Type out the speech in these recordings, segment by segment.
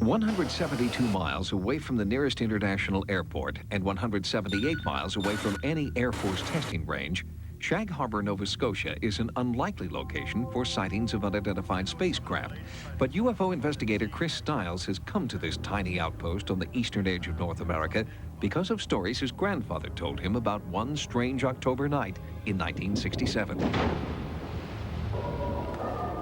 172 miles away from the nearest international airport and 178 miles away from any Air Force testing range, Shag Harbour, Nova Scotia is an unlikely location for sightings of unidentified spacecraft. But UFO investigator Chris Stiles has come to this tiny outpost on the eastern edge of North America because of stories his grandfather told him about one strange October night in 1967.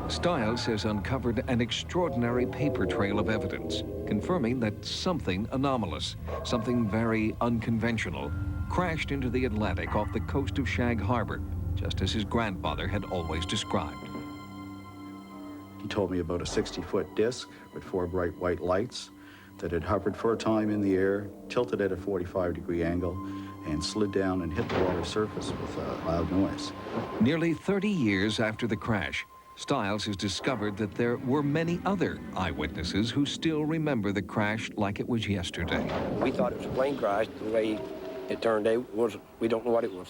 Stiles has uncovered an extraordinary paper trail of evidence, confirming that something anomalous, something very unconventional, crashed into the Atlantic off the coast of Shag Harbour, just as his grandfather had always described. He told me about a 60-foot disc with 4 bright white lights that had hovered for a time in the air, tilted at a 45-degree angle, and slid down and hit the water surface with a loud noise. Nearly 30 years after the crash, Stiles has discovered that there were many other eyewitnesses who still remember the crash like it was yesterday. We thought it was a plane crash. The way it turned out was, we don't know what it was.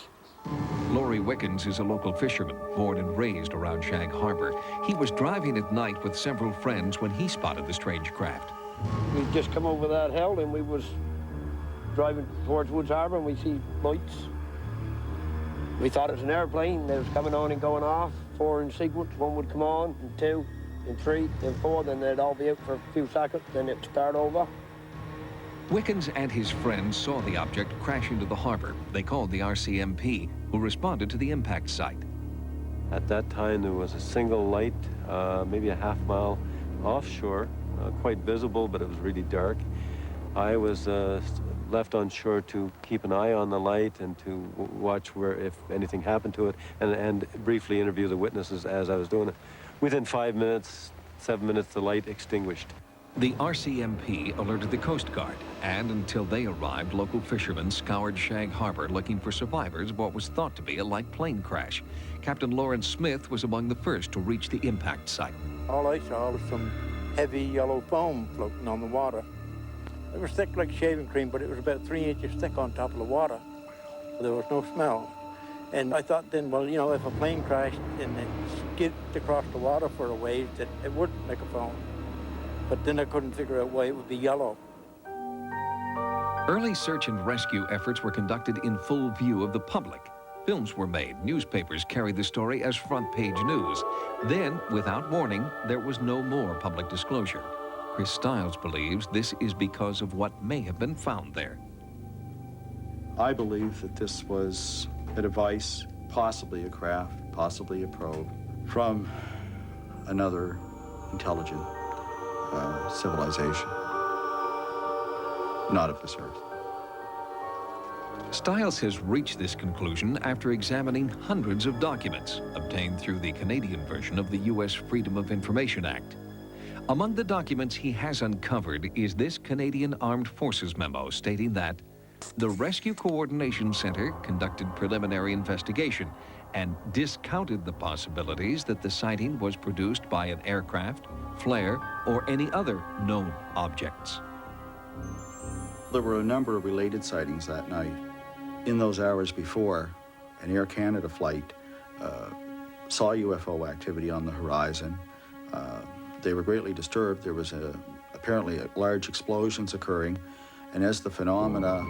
Laurie Wickens is a local fisherman, born and raised around Shag Harbour. He was driving at night with several friends when he spotted the strange craft. We just come over that hill and we was driving towards Woods Harbour and we see lights. We thought it was an airplane that was coming on and going off, 4 in sequence. 1 would come on, and 2, and 3, and 4, then they'd all be out for a few seconds, then it'd start over. Wickens and his friends saw the object crash into the harbour. They called the RCMP, who responded to the impact site. At that time, there was a single light, maybe a half-mile offshore, quite visible, but it was really dark. I was left on shore to keep an eye on the light and to watch where, if anything happened to it, and briefly interview the witnesses as I was doing it. Within 5 minutes, 7 minutes, the light extinguished. The RCMP alerted the Coast Guard, and until they arrived, local fishermen scoured Shag Harbour looking for survivors of what was thought to be a light plane crash. Captain Lawrence Smith was among the first to reach the impact site. All I saw was some heavy yellow foam floating on the water. It was thick like shaving cream, but it was about 3 inches thick on top of the water. There was no smell. And I thought then, well, you know, if a plane crashed and it skidded across the water for a ways, that it wouldn't make a foam. But then I couldn't figure out why it would be yellow. Early search and rescue efforts were conducted in full view of the public. Films were made. Newspapers carried the story as front-page news. Then, without warning, there was no more public disclosure. Chris Stiles believes this is because of what may have been found there. I believe that this was a device, possibly a craft, possibly a probe, from another intelligent civilization, not of this earth. Stiles has reached this conclusion after examining hundreds of documents obtained through the Canadian version of the U.S. Freedom of Information Act. Among the documents he has uncovered is this Canadian Armed Forces memo stating that the Rescue Coordination Center conducted preliminary investigation and discounted the possibilities that the sighting was produced by an aircraft, flare, or any other known objects. There were a number of related sightings that night. In those hours before, an Air Canada flight saw UFO activity on the horizon. They were greatly disturbed. There was apparently large explosions occurring, and as the phenomena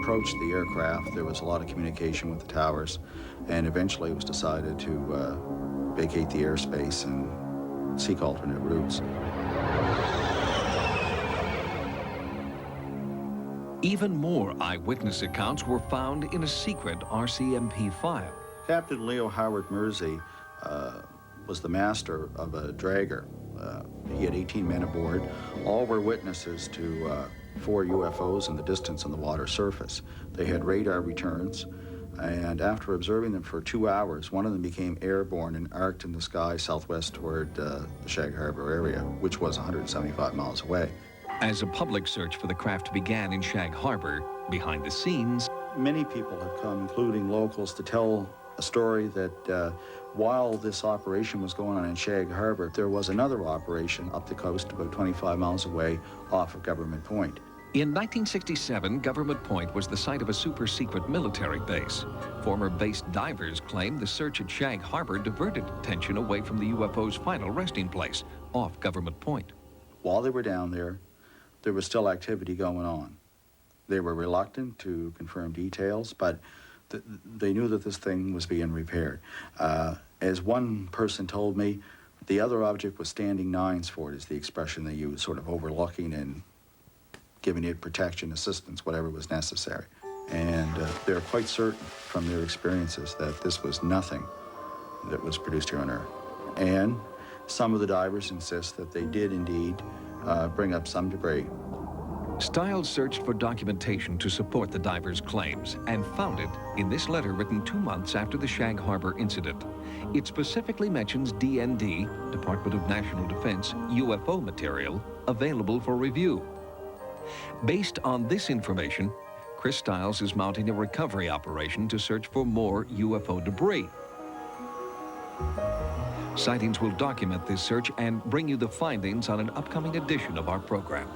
approached the aircraft, there was a lot of communication with the towers, and eventually it was decided to vacate the airspace and seek alternate routes. Even more eyewitness accounts were found in a secret RCMP file. Captain Leo Howard Mersey was the master of a dragger. He had 18 men aboard. All were witnesses to 4 UFOs in the distance on the water surface. They had radar returns, and after observing them for 2 hours, one of them became airborne and arced in the sky southwest toward the Shag Harbour area, which was 175 miles away. As a public search for the craft began in Shag Harbour, behind the scenes, many people have come, including locals, to tell a story that while this operation was going on in Shag Harbour, there was another operation up the coast about 25 miles away off of Government Point. In 1967, Government Point was the site of a super-secret military base. Former base divers claimed the search at Shag Harbour diverted attention away from the UFO's final resting place, off Government Point. while they were down there, there was still activity going on. They were reluctant to confirm details, but they knew that this thing was being repaired. As one person told me, the other object was standing nines for it, is the expression they used, sort of overlooking and giving it protection, assistance, whatever was necessary. And they're quite certain from their experiences that this was nothing that was produced here on Earth. And some of the divers insist that they did indeed bring up some debris. Stiles searched for documentation to support the divers' claims and found it in this letter written 2 months after the Shag Harbour incident. It specifically mentions DND, Department of National Defense, UFO material available for review. Based on this information, Chris Stiles is mounting a recovery operation to search for more UFO debris. Sightings will document this search and bring you the findings on an upcoming edition of our program.